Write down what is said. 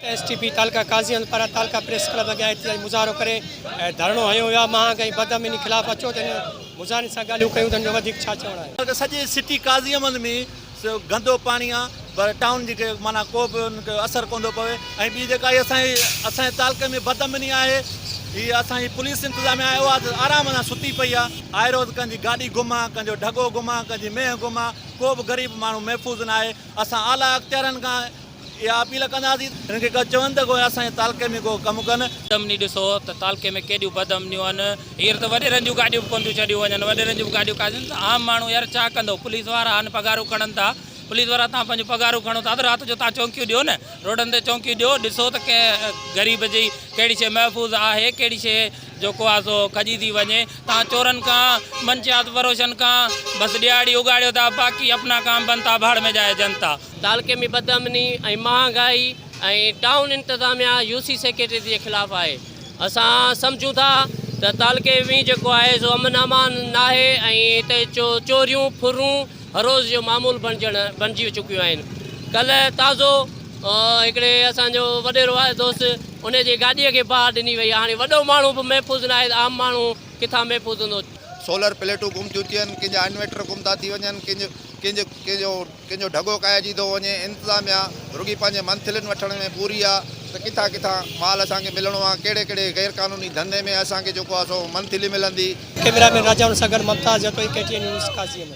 STP तालका काज़ियन पारां तालका press club अॻियां एतिरा मुज़ाहरो करे धरणो हयो वियो आहे। महांगाई बदअमनी ख़िलाफ़ अचो त मुज़ाहिरनि सां ॻाल्हियूं कयूं त वधीक छा चवणु आहे। सॼे सिटी काज़ियमन में गंदो पाणी आहे, पर टाउन जी माना को बि उनखे असरु कोन थो पवे। ऐं ॿी जेका असांजे तालके में बदअमनी आहे, हीअ असांजी पुलिस इंतिज़ामिया आयो आहे आराम सां सुती पई आहे। आए रोज़ कंहिंजी गाॾी घुमा, कंहिंजो ढगो घुमा, कंहिंजी मेंहुं घुमा, को बि ग़रीब माण्हू महफ़ूज़ न आहे। असां आला अख़्तियारनि खां इहा अपील कंदासीं हिनखे चवनि त कोई असांजे तालके में को कमु कनि। बदअमनी ॾिसो त तालके में केॾियूं बदअमनियूं आहिनि। हींअर त वॾेरनि जूं गाॾियूं कोन थियूं छॾियूं वञनि, वॾेरनि जूं गाॾियूं कान्हनि त आम माण्हू यार छा कंदो। पुलिस वारा आहिनि, पघारूं खणनि था। पुलिस वारा तव्हां पंहिंजूं पघारूं खणो था त राति जो तव्हां चौकियूं ॾियो न, रोडनि ते चौकियूं ॾियो। ॾिसो त कंहिं ग़रीब जी कहिड़ी शइ महफ़ूज़ आहे, कहिड़ी शइ जेको आहे सो खजी थी वञे। तव्हां चोरनि खां मंशियात फरोशनि खां बसि ॾियारी उगाड़ियो था, बाक़ी अपना काम बनता भाड़ में जाए जनता। तालके में बदअमनी ऐं महांगाई ऐं टाउन इंतिज़ामिया यूसी सेक्रेटरी जे ख़िलाफ़ु आहे। असां सम्झूं था त तालके में जेको आहे सो अमन अमान न आहे ऐं हिते चोरियूं फुरूं हर रोज़ जो मामूल बणिजी चुकियूं आहिनि। कल्ह ताज़ो हिकिड़े असांजो वॾेरो आहे दोस्त, उनजे गाॾीअ खे बाहि ॾिनी वई। हाणे वॾो माण्हू बि महफ़ूज़ न आहे त आम माण्हू किथां महफ़ूज़ हूंदो। सोलर प्लेटूं गुम थियूं थियनि, कंहिंजा इन्वर्टर गुम था थी वञनि, कंहिंजो ढगो काइजी थो वञे। इंतिज़ामिया रुॻी पंहिंजे मंथलिन वठण में पूरी आहे त किथां किथां माल असांखे मिलणो आहे, कहिड़े कहिड़े गैर क़ानूनी धंधे में असांखे जेको आहे सो मंथली मिलंदी। कैमरामैन राजाउनि सां गॾु ममताज़ जतोई KTN न्यूज़ काज़ियन।